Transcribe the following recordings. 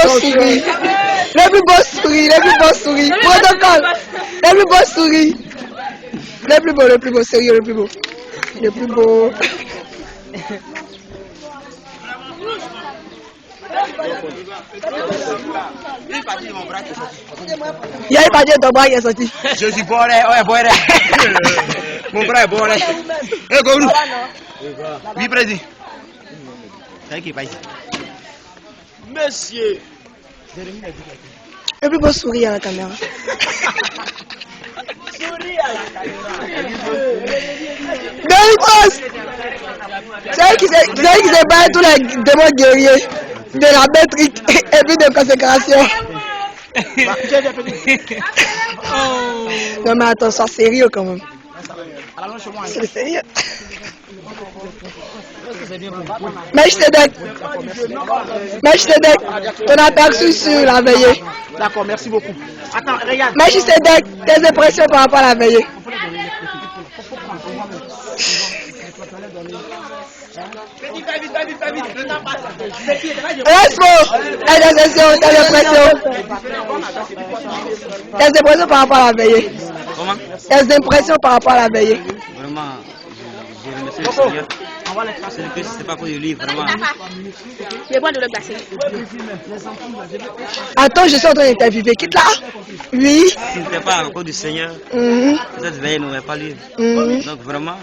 sourire. Le plus beau sourire, le plus beau sourire. Protocole. Le plus beau sourire. Le plus beau, sérieux, le plus beau. Le plus beau. Il y a une partie de ton bras qui est sorti. Je suis bon, ouais, bon. Mon bras est bon, là. Eh, Gourou. Oui, président. C'est qui est pas ici. Monsieur. Le plus beau sourire à la caméra. Doritos! C'est elle qui s'est battu tous les démons guerriers de la métrique et puis de consécration. Non mais attends, sois sérieux quand même. C'est sérieux. Mèche-Tédek, ton aperçu sur la veillée. D'accord, merci beaucoup. Attends, regarde. Mèche-Tédek, tes impressions par rapport à la veillée. Respo, tes impressions par rapport à la veillée. Comment? Tes impressions par rapport à la veillée. Vraiment, je remercie le Seigneur. C'est que c'est pas pour le livre, vraiment. Je vois de le placer. Attends, je suis en train d'interviewer. Quitte là. Oui. Si ce n'était pas encore du Seigneur, cette veille n'aurait pas lieu. Donc vraiment,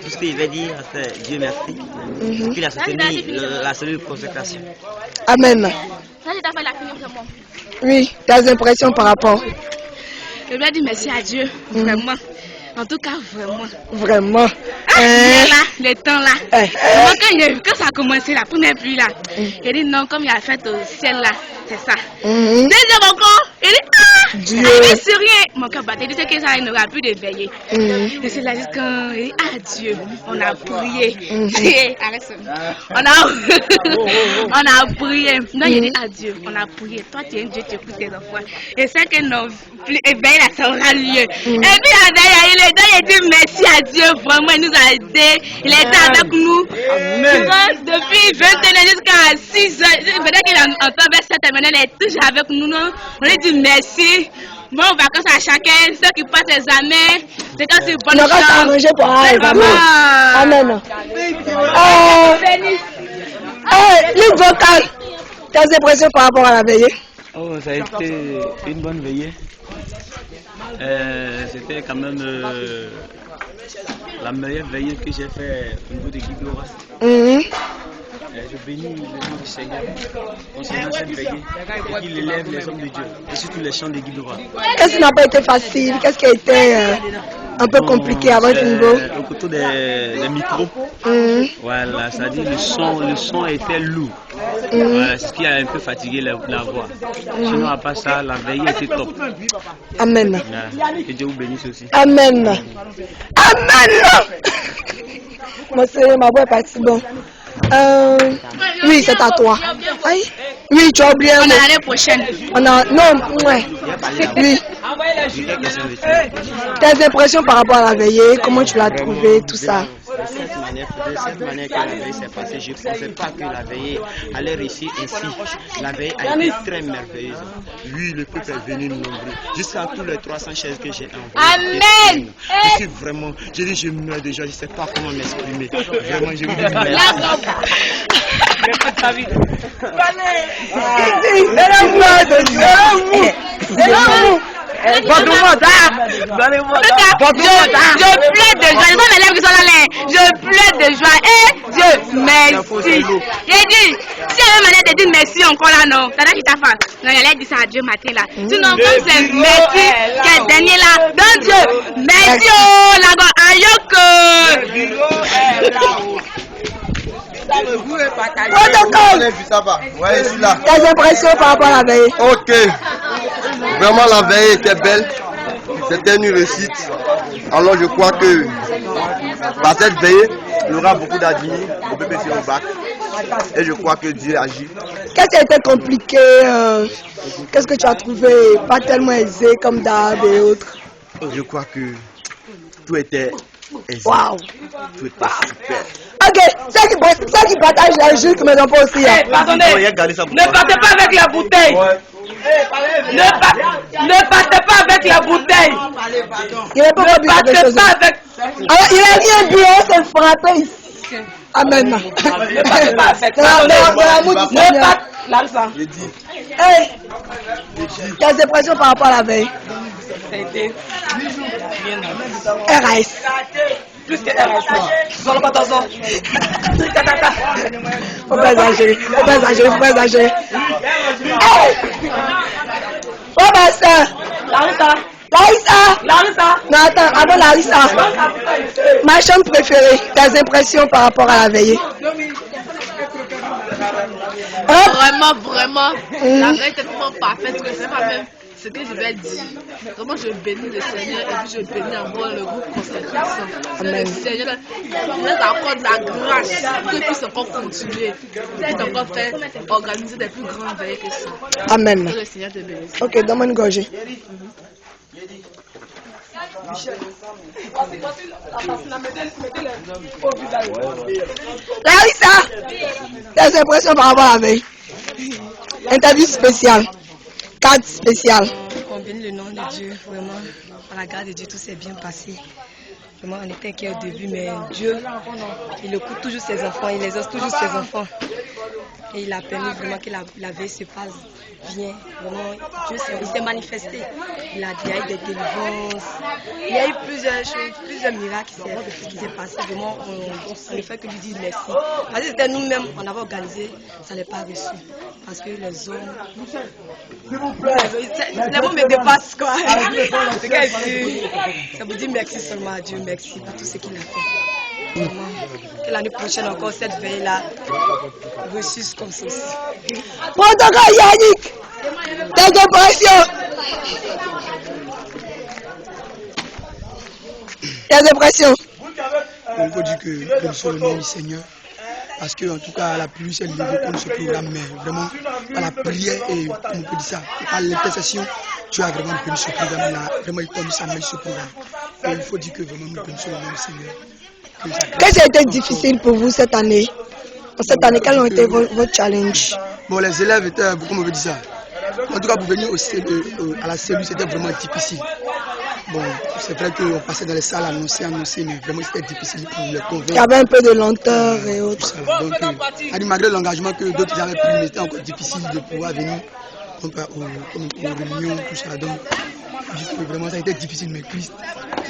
tout ce qu'il va dire, c'est Dieu merci. Qu'il a soutenu la cellule de consécration. Amen. Ça, j'ai fait la finir vraiment. Oui, tes impressions par rapport. Je dois dire merci à Dieu, vraiment. En tout cas, vraiment. Vraiment. Le temps là. Moi, quand ça a commencé, la première pluie là, il dit non, comme il a fait au ciel là, c'est ça. Deuxième encore, il dit Dieu. Il dit sur rien. Mon cœur battait, il dit que ça, il n'aura plus de veiller. Et c'est là quand il dit Dieu, on a prié. Arrête ça. On a prié. Non, il dit Dieu, on a prié. Toi, tu es un Dieu, tu écoutes tes enfants. Et c'est que nos veilles là, ça aura lieu. Et puis la veille, il dit merci à Dieu, vraiment, il nous a aidés, il était avec nous. Depuis 21 ans jusqu'à 6 ans, peut-être qu'il est encore vers 7 ans, il est toujours avec nous. On lui dit merci. Bon vacances à chacun, ceux qui passent l'examen, c'est quand c'est bonne chance. On va s'arranger pour aller. Amen. Ligne vocale, tes impressions par rapport à la veillée. Oh, ça a été une bonne veillée. C'était quand même la meilleure veillée que j'ai faite au niveau de Guy Gloire. Je bénis le nom du Seigneur concernant cette veillée et qu'il élève les hommes de Dieu et surtout les chants de Guy Gloire. Qu'est-ce qui n'a pas été facile? Qu'est-ce qui a été un peu compliqué à votre niveau? Au côté des micros. Voilà, c'est-à-dire le son était lourd. Voilà, c'est ce qui a un peu fatigué la voix. Sinon, à part ça, la veillée était top. Amen. Voilà. Que Dieu vous bénisse aussi. Amen. Amen. Moi, c'est ma voix est partie bon. Oui, c'est à toi. Aïe. Oui, tu as oublié. On a l'année prochaine. On a. Non, ouais. Oui. Tes impressions par rapport à la veillée, comment tu l'as trouvé, tout ça? De cette manière que la veille s'est passée, je ne pensais pas que la veille allait réussir ainsi. La veille a été très merveilleuse. Oui, le peuple est venu nombreux. Jusqu'à tous les 300 chaises que j'ai envoyées. Amen. Je suis vraiment, je meurs déjà, je ne sais pas comment m'exprimer. Vraiment, je vous dis merci. Je pleure de joie. Les élèves qui sont là, je pleure de joie. Et Dieu, merci. J'ai dit, si elle m'a dit merci encore là, non. T'as dit qu'il t'a fait. Non, elle a dit ça à Dieu matin là. Sinon, comme c'est merci, quel dernier là. Donc Dieu, merci. Oh, la ayoko. Ouais, je suis là. Tes impressions par rapport à la veillée? Ok. Vraiment, la veille était belle. C'était une réussite. Alors, je crois que par cette veille, il y aura beaucoup d'admis au BPC au bac. Et je crois que Dieu agit. Qu'est-ce qui a été compliqué? Qu'est-ce que tu as trouvé pas tellement aisé comme d'hab et autres? Je crois que Tout était exact. Waouh. Tout était super. Ok, ceux qui partagent les jus que mes enfants aussi. Hein. Pardonnez, ne partez pas avec la bouteille. Ne partez pas avec la bouteille. Il n'est pas Ne partez pas avec. Alors, il a rien bu, on s'est frappé ici. Amen. Ne partez pas avec. Larissa. Hey, quelles impressions par rapport à la veille? Ça a été RAS. plus que RS. Faut pas exagérer, faut pas exagérer. Hey! Oh ma soeur! Larissa! Non, attends, avant Larissa. Ma chambre préférée, tes impressions par rapport à la veillée? Vraiment, la veille était tellement parfaite que c'est pas même ce que je vais dire. Vraiment, je bénis le Seigneur et puis je bénis encore le groupe Consécration. Que le Seigneur nous accorde la grâce que puisse encore continuer, puisse encore faire organiser des plus grandes veillées que ça. Amen. Que le Seigneur te bénisse. Ok, donne-moi une gorgée. Larissa, tes impressions par rapport à la veille? Interview spéciale, carte spéciale. On bénit le nom de Dieu, vraiment, par la grâce de Dieu, tout s'est bien passé. Vraiment, on était inquiets au début, mais Dieu, il écoute toujours ses enfants, il exauce toujours ses enfants. Et il a permis vraiment que la veille se passe bien. Vraiment, Dieu s'est manifesté. Il a eu des délivrances. Il y a eu plusieurs choses, plusieurs miracles qui s'est passé. Vraiment, on ne fait que lui dire merci. Parce que c'était nous-mêmes, on avait organisé, ça n'est pas reçu. Parce que les hommes... Les mots me dépassent, quoi. Ça vous dit merci seulement à Dieu, merci pour tout ce qu'il a fait. Vraiment, que l'année prochaine encore cette veille-là reçue comme ça aussi. Protocole Yannick, tes impressions. Tes impressions. Il faut dire que nous sommes le nom du Seigneur. Parce que en tout cas la pluie s'est levée contre ce programme, mais vraiment à la prière et on peut dire ça, à l'intercession, Dieu a vraiment béni ce programme là, vraiment il a mis sa main sur ce programme. Et il faut dire que vraiment nous bénissons le nom du Seigneur. Qu'est-ce qui a été difficile pour vous cette année? Cette année, quels ont été vos challenges? Bon, les élèves étaient, comment on veut dire ça? En tout cas, pour venir à la cellule, c'était vraiment difficile. Bon, c'est vrai qu'on passait dans les salles annoncées, mais vraiment c'était difficile pour les convaincre. Il y avait un peu de lenteur et autres. Donc, malgré l'engagement que d'autres avaient pris, il était encore difficile de pouvoir venir aux réunions, tout ça. Donc, vraiment, ça a été difficile, mais Christ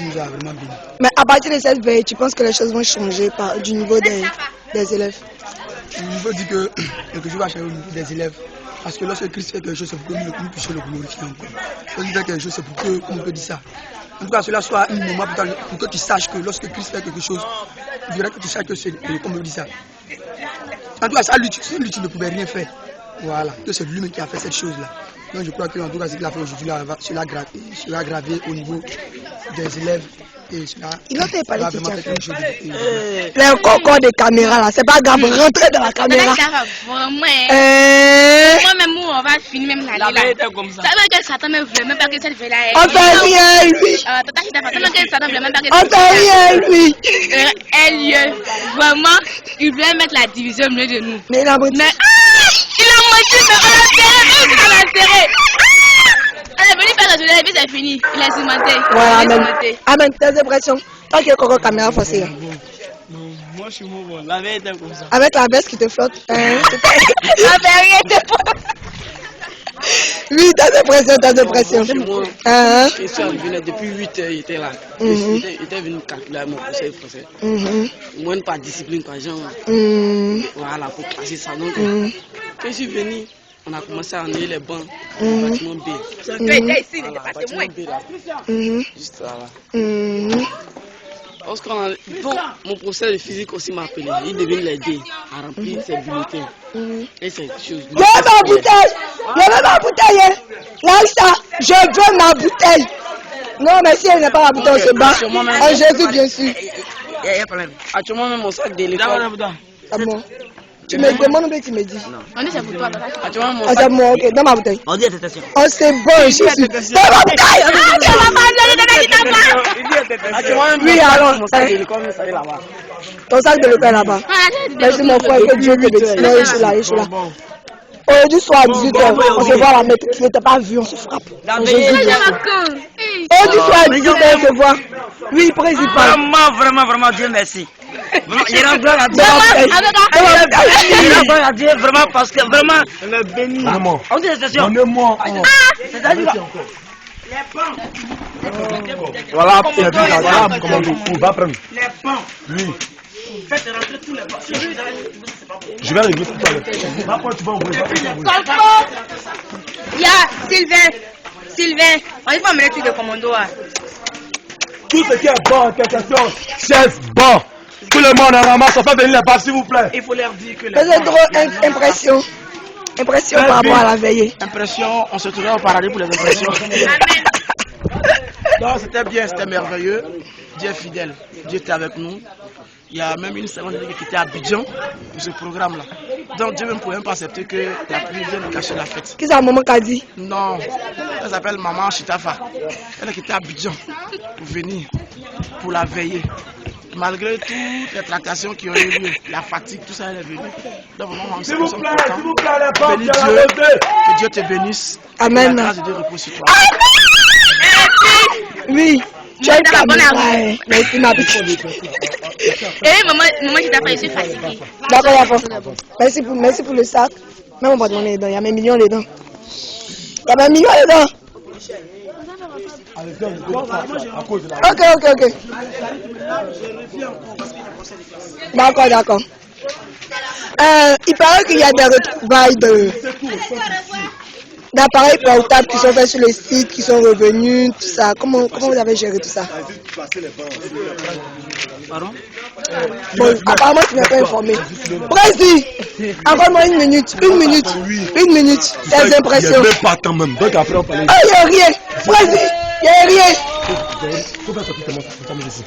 nous a vraiment bénis. Mais à partir de cette veille, tu penses que les choses vont changer du niveau des élèves? Il faut dire que quelque chose va changer au niveau des élèves. Parce que lorsque Christ fait quelque chose, c'est pour que nous puissions le glorifier encore. Lorsqu'il fait quelque chose, c'est pour que, comment on peut dire ça? En tout cas, cela soit un moment pour que tu saches que lorsque Christ fait quelque chose, il faudrait que tu saches que c'est, comment on peut dire ça? En tout cas, sans lui, tu ne pouvais rien faire. Voilà, que c'est lui-même qui a fait cette chose-là. Donc je crois que en tout cas, ce qu'il a fait aujourd'hui, cela gravé au niveau des élèves. Et cela il a fait parler de quelque chose les concours de caméra là, c'est pas grave, rentrer dans la caméra. Moi-même, on va finir même l'année là. Ça veut dire que Satan ne voulait même pas que cette veille-là ait. On fait rien, lui. On fait rien, lui. Vraiment, il voulait mettre la division au milieu de nous. Mais il a menti. Il a menti, mais on l'a enterré. Elle est venue faire le journal et puis c'est fini. Il a cimenté. Voilà, amen. Amen, tes impressions. Toi qui es coco caméra forcée là. Moi je suis bon, la veille était comme ça. Avec la veste qui te flotte. La veille était pas. Oui, tes impressions. Je suis arrivé depuis 8 heures, il était là. Il était venu calculer mon conseil français. Moi, pas discipline, pas genre. Voilà, pour classer ça. Donc, quand je suis venu, on a commencé à enlever les bancs du bâtiment B. Bâtiment B là. Juste là. Donc, mon professeur de physique aussi m'a appelé. Il devait l'aider à remplir ses bulletins. Et ces choses. Je veux ma bouteille. Larissa, je veux ma bouteille. Non, mais si elle n'a pas la bouteille, on se bat. En Jésus, bien sûr. Il y a un problème. Actuellement, même mon sac de l'école. C'est bon. Tu me demandes ou tu me dis? On dit c'est pour toi. Actuellement, mon Ah, c'est bon, ok. Dans ma bouteille. On dit attestation. Oh, c'est bon, je suis. Dans ma bouteille. Oui, alors. Ton sac de l'école est là-bas. Merci mon frère, que Dieu te bénisse. Non, je suis là. Aujourd'hui soir à 18h, on se voit à la maître. Tu n'étais pas vu, on se frappe. Aujourd'hui soir à 18h, on se voit. Oui, principal. Vraiment, Dieu merci. Il rend gloire à Dieu. Il rend gloire à Dieu, vraiment, parce que vraiment. Elle est bénie. On dit l'expression. Donnez-moi. C'est-à-dire. Voilà, commando. Va prendre. Les bancs. Oui. Faites rentrer tous les bancs. Je vais régler tout à l'heure. Va prendre, tu vas ouvrir. Il y a Sylvain, on va amener tout de commando. Tout ce qui est bon en question, chef, bon. Tout le monde en ramasse, on fait venir les balles, s'il vous plaît. Il faut leur dire que les trop impression. Impression par rapport à la veillée. Impression, on se trouvait au paradis pour les impressions. Non, c'était bien, c'était merveilleux. Dieu est fidèle, Dieu était avec nous. Il y a même une seconde qui était à Abidjan pour ce programme-là. Donc Dieu ne pouvait même pas accepter que la pluie vienne cacher la fête. Qui c'est maman qui a dit? Non, elle s'appelle Maman Chitafa. Elle a quitté Abidjan pour venir, pour la veiller. Malgré toutes les tractations qui ont eu lieu, la fatigue, tout ça, elle est venue. Donc vraiment, on s'est content. Bénis Dieu, que Dieu te bénisse. Amen. La grâce de Dieu repose sur toi. Oui. Tu as une bonne amie. Merci ma petite. Eh maman, je t'ai fait, je suis fatiguée. D'accord. Merci pour le sac. Même on va demander les dents. Il y a mes millions dedans. Ok. D'accord. Il paraît qu'il y a des retrouvailles d'appareils portables qui sont faits sur le site, qui sont revenus, tout ça. Comment vous avez géré tout ça? Pardon? Bon, apparemment tu n'es pas informé. Président, encore-moi une minute. Tes impressions. Il n'y a pas tant même. Donc après on parle. Ah, il n'y a rien. Président, il n'y a rien.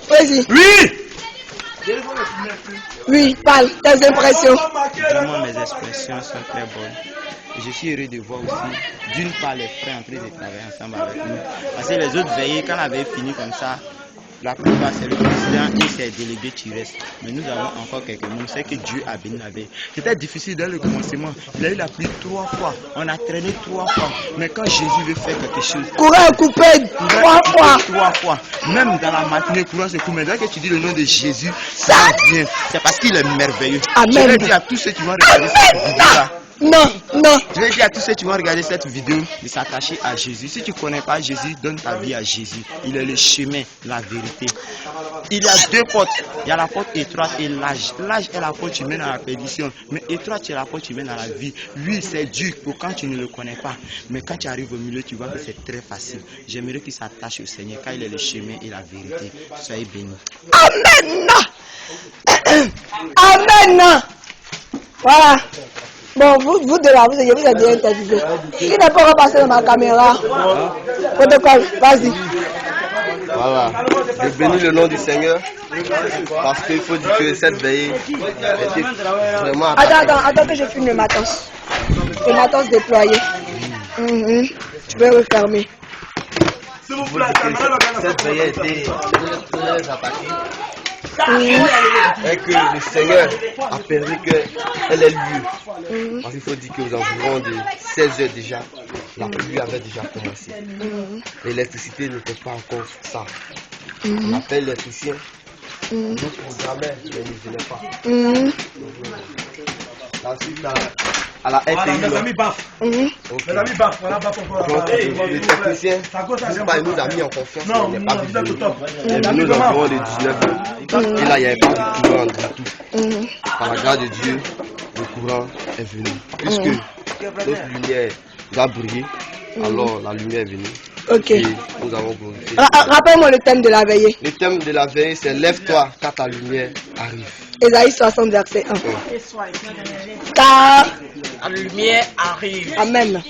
Président. Oui, parle, tes impressions. Vraiment, mes expressions sont très bonnes. Je suis heureux de voir aussi, d'une part, les frères en train de travailler ensemble avec nous. Parce que les autres veillées, quand on avait fini comme ça, la plupart, c'est le président et ses délégués qui restent. Mais nous avons encore quelques mots. C'est que Dieu a béni la veille. C'était difficile dès le commencement. Il y a eu la pluie 3 fois. On a traîné 3 fois. Mais quand Jésus veut faire quelque chose, courant coupé 3 fois. 3 fois. Même dans la matinée, courant se coupe. Mais dès que tu dis le nom de Jésus, ça vient. C'est parce qu'il est merveilleux. Amen. Je vais dire à tous ceux qui vont regarder cette vidéo-là. Non. Je vais dire à tous ceux qui vont regarder cette vidéo de s'attacher à Jésus. Si tu ne connais pas Jésus, donne ta vie à Jésus. Il est le chemin, la vérité. Il y a 2 portes. Il y a la porte étroite et l'âge. L'âge est la porte qui mène à la perdition. Mais étroite, c'est la porte qui mène à la vie. Oui, c'est dur pour quand tu ne le connais pas. Mais quand tu arrives au milieu, tu vois que c'est très facile. J'aimerais qu'il s'attache au Seigneur car il est le chemin et la vérité. Soyez bénis. Amen. Voilà. Bon, vous de là, vous êtes bien interviewé. Il n'est pas repassé dans ma caméra. Protocole, vas-y. Voilà. Je bénis le nom du Seigneur parce qu'il faut dire que cette veillée était vraiment... Attends que je filme le matos. Le matos déployé. Tu peux refermer. Il faut dire que cette veillée était très attaquée. Et que le Seigneur a permis qu'elle ait lieu. Parce qu'il faut dire qu'aux environs de 16 heures déjà, la pluie avait déjà commencé. L'électricité n'était pas encore ça. On appelle l'électricien. Nous programmait, mais il ne venait pas. Ensuite, à la FPI. Donc, le technicien, il nous a mis en confiance. Il n'est pas venu. Il est venu aux environs de 19 heures. Et là, il n'y avait pas de courant du tout. Par la grâce de Dieu, le courant est venu. Puisque notre lumière va briller, alors la lumière est venue. Ok. Et nous avons glorifié. Rappelle-moi le thème de la veillée. Le thème de la veillée, c'est lève-toi car ta lumière arrive. Ésaïe 60, verset 1. Car la lumière arrive. Amen.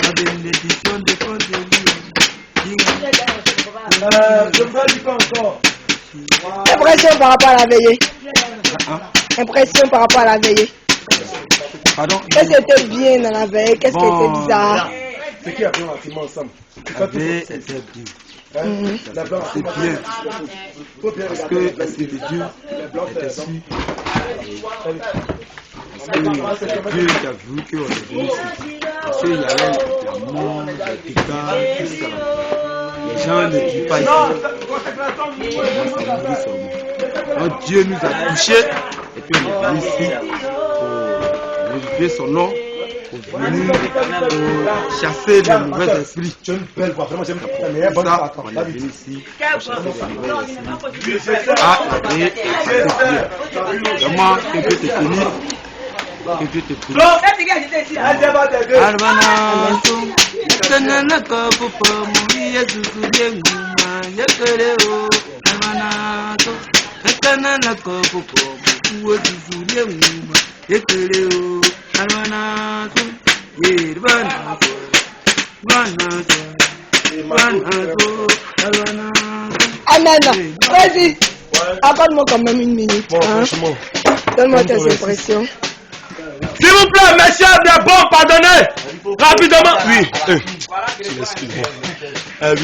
La bénédiction de Je voudrais dire quoi encore? Impression par rapport à la veillée. Impression par rapport à la veillée. Pardon? Qu'est-ce qui était bien dans la veille? Qu'est-ce qui était bizarre? C'est qui a pris l'enseignement ensemble? La veille était bien. C'est bien. Parce que l'Esprit de Dieu était ici. Parce que Dieu a voulu qu'on est venu ici. Parce qu'il y avait la mort, le picard, tout ça. Les gens ne tuent pas ici. Donc Dieu nous a touchés et puis on est venu ici pour glorifier son nom, pour venir pour chasser les mauvais esprits. Tu as une belle voix, vraiment j'aime ça. On est venu ici pour chasser les mauvais esprits. Ah, et vraiment, que Dieu te bénisse. Que Dieu te bénisse. Amen. Vas-y. Accorde-moi quand même une minute. Bon, franchement. Donne-moi tes impressions. S'il vous plaît, messieurs, des bons, pardonnez. Rapidement. Oui. Excuse-moi. Oui.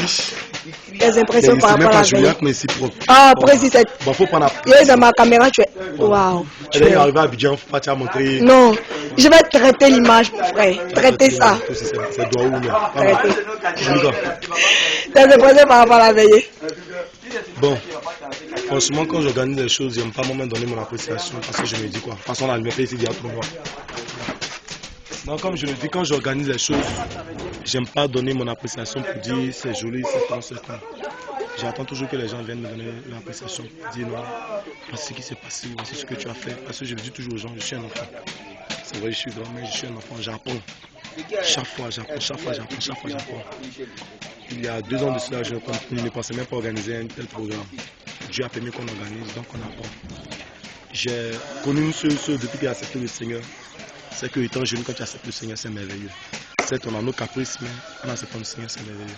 Tes impressions par rapport à la veille. Mais c'est propre. Ah, précis. Bon, faut prendre il est dans ma caméra, tu es. Waouh. Elle est arrivée à Abidjan, faut pas te montrer. Non, je vais traiter l'image, mon frère. Traiter ça. C'est doigt ou non. Tes impressions par rapport à la veille. Bon, franchement, quand j'organise les choses, j'aime pas moi-même donner mon appréciation parce que je me dis quoi. De toute façon, on a le même fait ici, il y a tout le monde. Donc, comme je le dis, quand j'organise les choses, j'aime pas donner mon appréciation pour dire c'est joli, c'est bon, c'est bon. J'attends toujours que les gens viennent me donner l'appréciation pour dire non, voici ce qui s'est passé, voici ce que tu as fait. Parce que je le dis toujours aux gens, je suis un enfant. C'est vrai, je suis grand, mais je suis un enfant, j'apprends. Chaque fois, j'apprends. Il y a 2 ans de cela, je ne pensais même pas organiser un tel programme. Dieu a permis qu'on organise, donc on apprend. J'ai connu une seule chose depuis qu'il a accepté le Seigneur. C'est que étant jeune, quand tu acceptes le Seigneur, c'est merveilleux. C'est on a nos caprices, mais en acceptant le Seigneur, c'est merveilleux.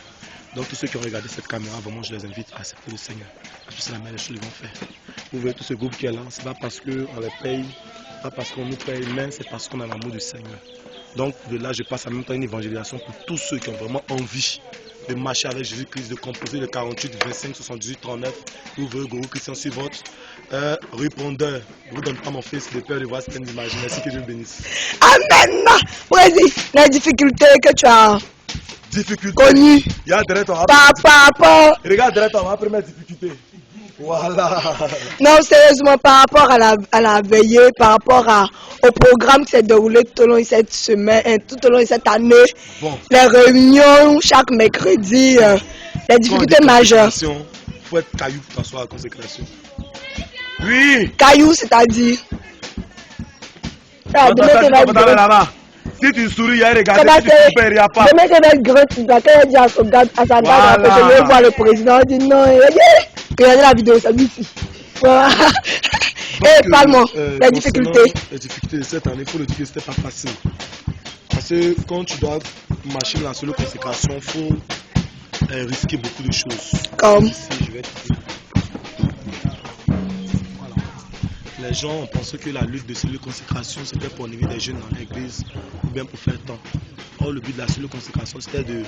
Donc tous ceux qui ont regardé cette caméra, vraiment, je les invite à accepter le Seigneur. Parce que c'est la meilleure chose qu'ils vont faire. Vous voyez tout ce groupe qui est là, c'est pas parce qu'on les paye, pas parce qu'on nous paye, mais c'est parce qu'on a l'amour du Seigneur. Donc de là, je passe en même temps une évangélisation pour tous ceux qui ont vraiment envie de marcher avec Jésus-Christ, de composer le 48, 25, 78, 39. Vous voyez, Gourou Christian sur votre répondeur. Vous ne donnez pas mon fils de peur de voir certaines images. Merci, que Dieu vous bénisse. Amen. Vas-y, les difficultés que tu as connues. Il y a derrière toi. Par rapport. Regarde derrière toi, ma première difficulté. Voilà. Non, sérieusement, par rapport à la veillée, par rapport au programme qui s'est déroulé tout au long de cette semaine, tout au long de cette année, bon. Les réunions chaque mercredi, les difficultés majeures. Il faut être caillou pour t'asseoir à la consécration. Oui. Caillou, c'est-à-dire. Si tu souris, il y a regardé, si tu coupes, il n'y a pas. Demain, tu vas être grand, tu dois dire à sa garde, je vais voir le président, il dit non, regardez la vidéo, c'est lui ici. Voilà. Et parle-moi, les difficultés. Les difficultés de cette année, il faut le dire que ce n'était pas facile. Parce que quand tu dois marcher dans la seule consécration, il faut risquer beaucoup de choses. Comme ici, je vais te dire. Les gens ont pensé que la lutte de cellule consécration c'était pour animer des jeunes dans l'église ou bien pour faire temps. Or, le but de la cellule consécration c'était de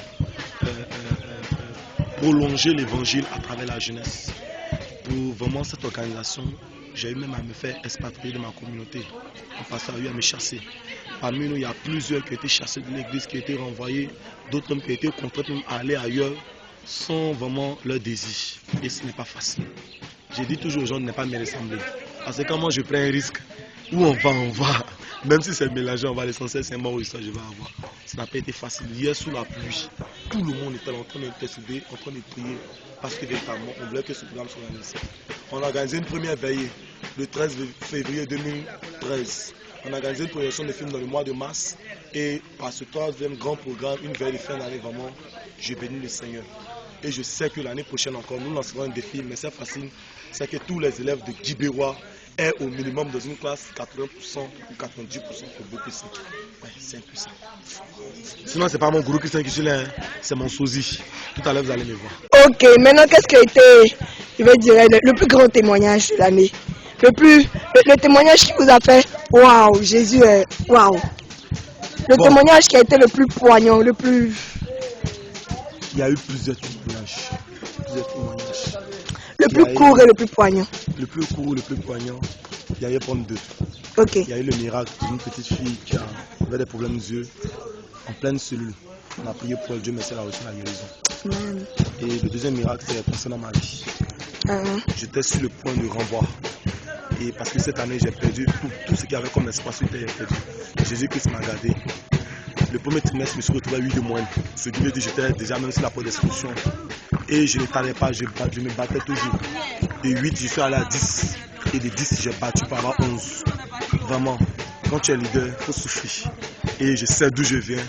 prolonger l'évangile à travers la jeunesse. Pour vraiment cette organisation, j'ai eu même à me faire expatrier de ma communauté. Le pasteur a eu à me chasser. Parmi nous, il y a plusieurs qui ont été chassés de l'église, qui ont été renvoyés, d'autres hommes qui ont été contraints à aller ailleurs sans vraiment leur désir. Et ce n'est pas facile. J'ai dit toujours aux gens de ne pas me ressembler. Parce que quand moi je prends un risque, où on va. Même si c'est mélangé, on va l'essentiel, c'est un bon résultat que je vais avoir. Ça n'a pas été facile. Hier, sous la pluie, tout le monde était en train d'intercéder, en train de prier. Parce que véritablement, on voulait que ce programme soit organisé. On a organisé une première veillée le 13 février 2013. On a organisé une projection de films dans le mois de mars. Et par ce troisième grand programme, une veille de fin d'année, vraiment, je bénis le Seigneur. Et je sais que l'année prochaine encore, nous lancerons un défi, mais c'est facile. C'est que tous les élèves de Guibérois est au minimum dans une classe 80% ou 90% au BPC. Ouais, c'est impuissant. Sinon, c'est pas mon gourou Christian qui suis là, hein. C'est mon sosie. Tout à l'heure, vous allez me voir. Ok, maintenant, qu'est-ce qui a été, je vais dire, le plus grand témoignage de l'année? Le témoignage qui vous a fait, waouh, Jésus est, waouh. Le témoignage qui a été le plus poignant, le plus... Il y a eu plusieurs témoignages. Le plus court et le plus poignant. Le plus court, le plus poignant, il y a eu pour deux. Ok. Il y a eu le miracle d'une petite fille qui avait des problèmes aux yeux, en pleine cellule. On a prié pour elle, Dieu merci, elle a reçu la guérison. Et le deuxième miracle, c'est concernant ma vie. J'étais sur le point de renvoi. Et parce que cette année, j'ai perdu tout ce qu'il y avait comme espace sur terre, j'ai perdu. Jésus-Christ m'a gardé. Le premier trimestre, je me suis retrouvé à 8 de moyenne. Ce qui veut dire que j'étais déjà même sur la porte d'expulsion. Et je ne t'allais pas, je me battais toujours. De 8, je suis allé à 10. Et de 10, j'ai battu par là 11. Vraiment, quand tu es leader, il faut souffrir. Et je sais d'où je viens.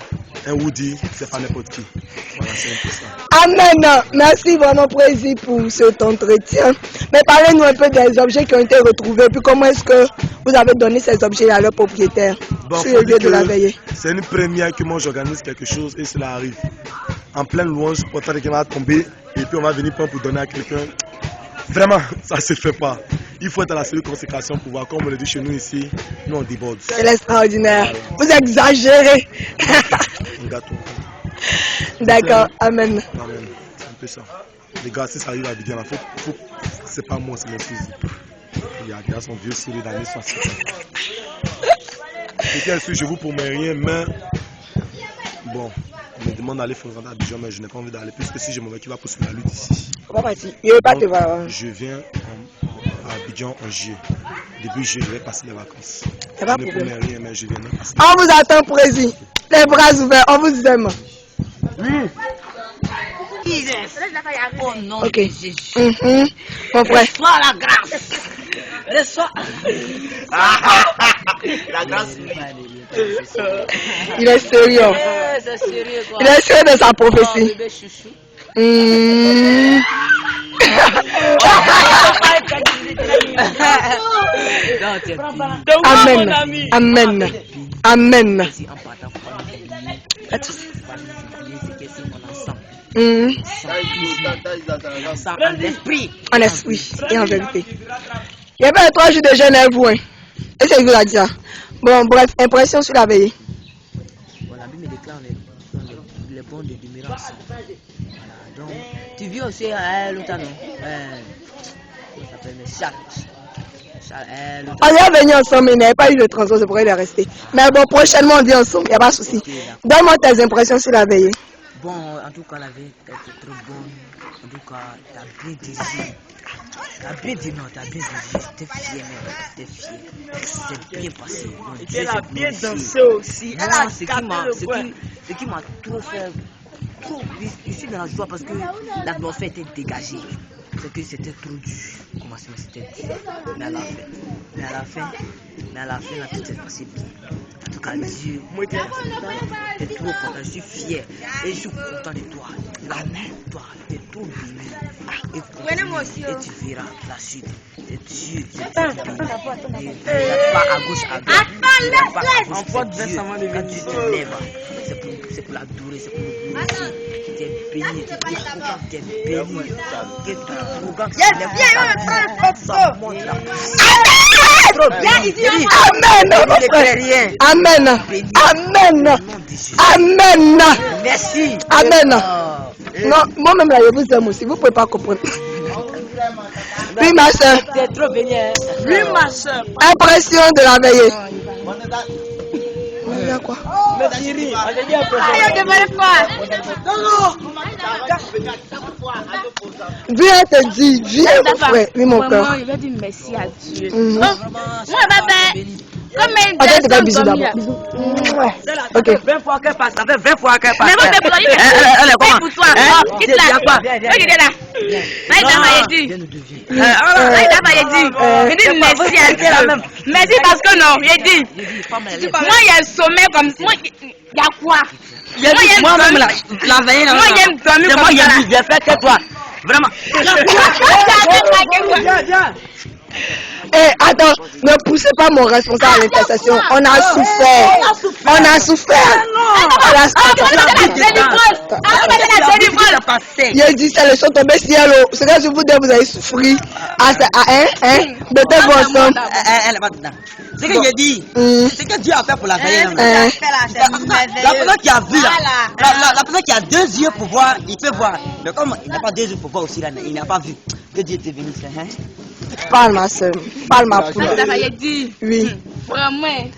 Un Woody, c'est pas n'importe qui. Voilà, c'est un peu ça. Amen. Merci vraiment, Président, pour cet entretien. Mais parlez-nous un peu des objets qui ont été retrouvés. Puis comment est-ce que vous avez donné ces objets à leurs propriétaires sur le lieu de la veillée? C'est une première que moi j'organise quelque chose et cela arrive. En pleine louange, pourtant quelqu'un va tomber et puis on va venir prendre pour donner à quelqu'un. Vraiment, ça ne se fait pas. Il faut être à la cellule de consécration pour voir, comme on le dit chez nous ici, nous on déborde. C'est l'extraordinaire. Vous exagérez. Un gâteau. D'accord, amen. Amen. C'est un peu ça. Les gars, si ça arrive à Abidjan, c'est pas moi, c'est mon fusil. Il y a son vieux sourire d'année 60. Je vous promets rien, mais bon, on me demande d'aller fréquenter Abidjan, mais je n'ai pas envie d'aller, puisque si je m'en vais, qui va poursuivre la lutte ici. On va partir. Il ne veut pas te voir. Je viens à Abidjan en juillet. Début juillet, je vais passer les vacances. Je ne promets rien, mais je viens passer. On vous attend, Président. Les bras ouverts, on vous aime. Au nom de Jésus. Mon frère. Reçois la grâce. Reçois. La grâce. Il est sérieux. Il est sérieux de sa prophétie. Amen. Amen. Amen. En esprit et en vérité. Il y avait 3 jours de jeûne à vous. Et c'est vous l'a dit ça. Bon, bref, impression sur la veillée. Bon, la Bible me déclare les bons de demeurer ensemble. Voilà, donc, tu vis aussi à l'autre non? Comment ça s'appelle? Charles. On est venu ensemble, mais il n'y avait pas eu de transport, c'est pour il est resté. Mais bon, prochainement on vient ensemble, il n'y a pas de souci. Donne-moi tes impressions sur la veillée. Bon, en tout cas, la veillée était trop bonne. En tout cas, tu as bien désiré. Tu as bien dit non, tu as bien désiré. J'étais fier, même. J'étais fier. C'est bien passé. Elle a bien dansé aussi. Elle a ce qui m'a trop fait. Je suis dans la joie parce que l'atmosphère était dégagée. C'est que c'était trop dur. Commencement c'était dur. Mais à la fin, là, tout s'est passé bien. En tout cas, Dieu, t'es trop content, je suis fier. Et je suis content de toi. Amen. Toi, t'es trop béni. Et tu verras la suite. C'est Dieu. C'est pas à gauche, à droite. Quand tu te lèves, c'est pour l'adorer, c'est pour le glorifier. T'es béni, t'es béni. Amen. Amen. Amen. Merci. Amen. Non, moi-même là, je vous aime aussi. Vous ne pouvez pas comprendre. Oui, ma soeur. T'es trop béni. Oui, ma soeur. Impression de la veillée. Il y a quoi? Viens te dire, viens mon frère, oui mon cœur. Je vais dire merci à Dieu. Moi, Comme bisous d'abord. Ok. 20 fois qu'elle passe, ça fait 20 fois qu'elle passe. Mais moi, c'est pour toi. Elle est comment? Pour toi. Quitte là. Regarde là. Là, il t'a dit. Là, il t'a dit. Je dis merci à Dieu. Merci parce que non, j'ai dit. Moi, il y a un sommet comme ça. Moi, il y a quoi? Moi-même, la veille, moi, j'aime dormir comme ça. Moi, j'ai fait que toi. Vraiment. Attends, ne poussez pas mon responsable à l'intercession. On a souffert. On a souffert. Il dit c'est le son tombé ciel. Ce que je vous dis, vous avez souffert. Mettez-vous ensemble. Elle est pas dedans. C'est ce que j'ai dit. C'est ce que Dieu a fait pour la veille. La personne qui a vu là, la personne qui a 2 yeux pour voir, il peut voir. Mais comme il n'a pas 2 yeux pour voir aussi là, il n'a pas vu. Que Dieu t'est venu faire. Parle ma soeur, parle ma poule. Oui. Vraiment.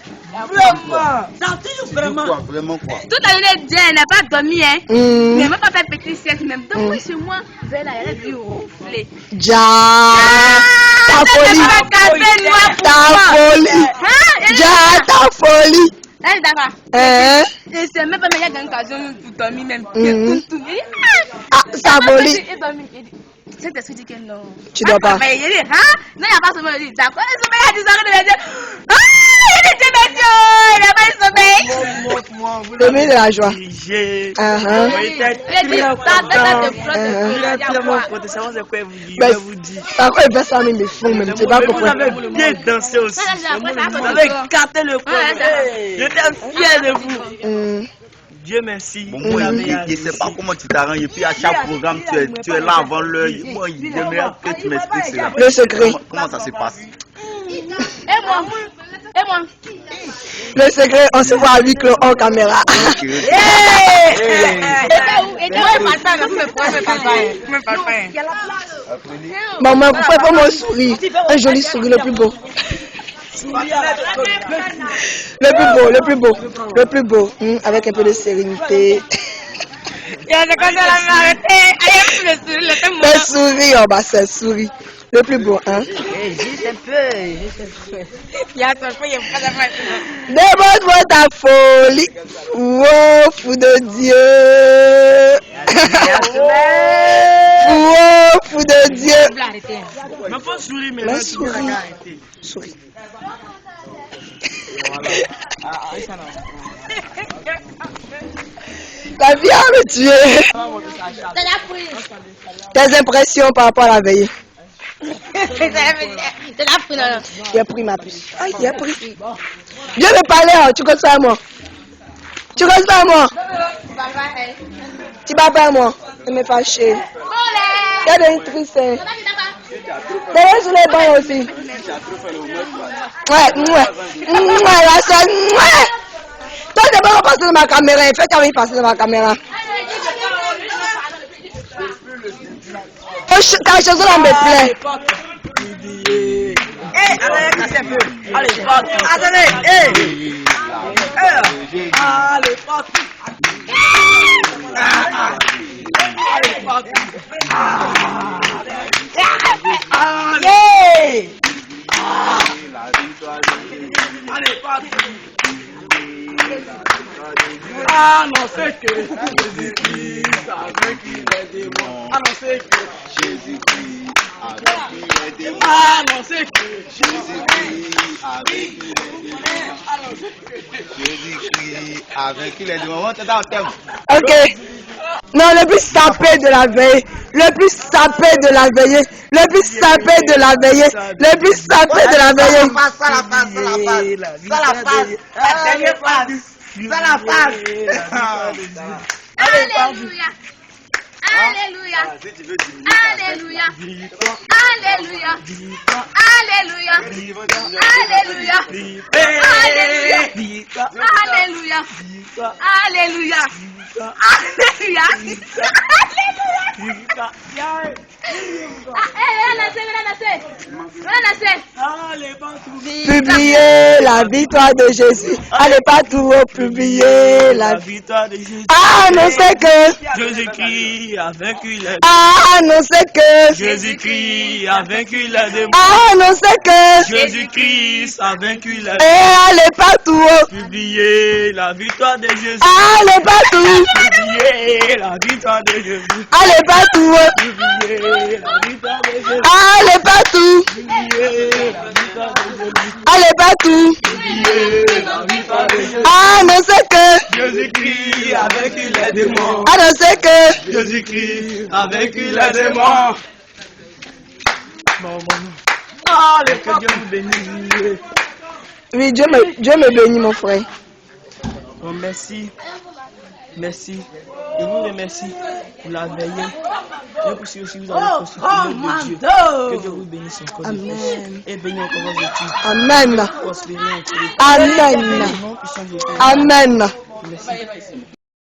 Vraiment quoi? Toute la journée, Dieu n'a pas dormi, hein. Il n'a même pas fait petit sieste même. Donc, moi, chez moi, vers là, elle a dû ronfler. Ta folie. Ta folie. Elle d'accord. Et c'est même pas meilleur d'une occasion pour dormir même. Ta folie. Cet esprit dit que non. Tu dois pas. Mais il dit, non, il n'y a pas sommeil. Il dit, d'accord, il sommeil à 10 heures de la nuit. Il n'a pas eu sommeil. Le milieu de la joie. Par quoi il fait ça même, ils font même. Tu vas comprendre. Vous avez bien dansé aussi. Vous avez écarté le corps. J'étais fier de vous. Dieu merci. Bon, moi, je ne sais pas comment tu t'arranges. Et puis à chaque programme, tu es là avant l'heure. Moi, j'aimerais que tu m'expliques cela. Le secret. Comment ça se passe? Et moi. Le secret, on se voit à huis clos hors caméra. Maman, vous faites vraiment un sourire. Un joli sourire, le plus beau. Le plus beau, avec un peu de sérénité. Le sourire, bah c'est le sourire. Le plus beau, hein? Juste un peu. Demande-moi ta folie. Oh, fou de Dieu. Oh, fou de Dieu. Mais faut sourire maintenant. Souris. La vie a me tuer. Tes impressions par rapport à la veille? Il a pris ma puce. Il a pris. Viens me parler, tu causes pas à moi. Tu causes pas à moi. Tu vas pas à moi. Je me fâche. Il y a des tristes. D'ailleurs, sur les bancs aussi. Ouais. La soeur. Toi, tu vas passer dans ma caméra. Fais quand même passer dans ma caméra. Ta chose là me plaît. Allez, attendez, Annoncez que Jésus-Christ a vaincu les démons. Annoncez que Jésus-Christ a vaincu les démons. Annoncez que Jésus-Christ a vaincu les démons. Jésus-Christ a vaincu les démons. On t'entend en terme. Ok. Non, le plus sapé de la veille. Le plus sapé de la veille. Le plus sapé de la veille. Le plus sapé de la veille. Ça la passe. Alléluia. Alléluia. Alléluia. Alléluia. Alléluia. Alléluia. Alléluia. Alléluia. Publiez la victoire de Jésus. Allez pas tout haut, publier la victoire de Jésus. Annoncez que Jésus-Christ a vaincu les Annoncez que Jésus-Christ a vaincu les démons. Annoncez que Jésus-Christ a vaincu les démons. Et allez partout. Publiez la victoire de Jésus. Allez partout. Publiez la victoire de Jésus. Allez partout. Publiez la victoire de Jésus. Allez partout. Publiez la victoire de Jésus. Allez partout. Publiez la victoire de Jésus. Annoncez que Jésus-Christ a vaincu les démons. Annoncez que Jésus-Christ a vaincu les démons. Que Dieu vous bénisse. Oui, Dieu me bénit, mon frère. Bon, merci. Merci. Je vous remercie pour la veillée. Et pour si aussi vous avez reçu de Dieu. Que Dieu vous bénisse encore. Amen. Et bénis encore vos études. Amen. Prospérer en Christ. Amen. Au nom puissant de Dieu. Amen. Merci.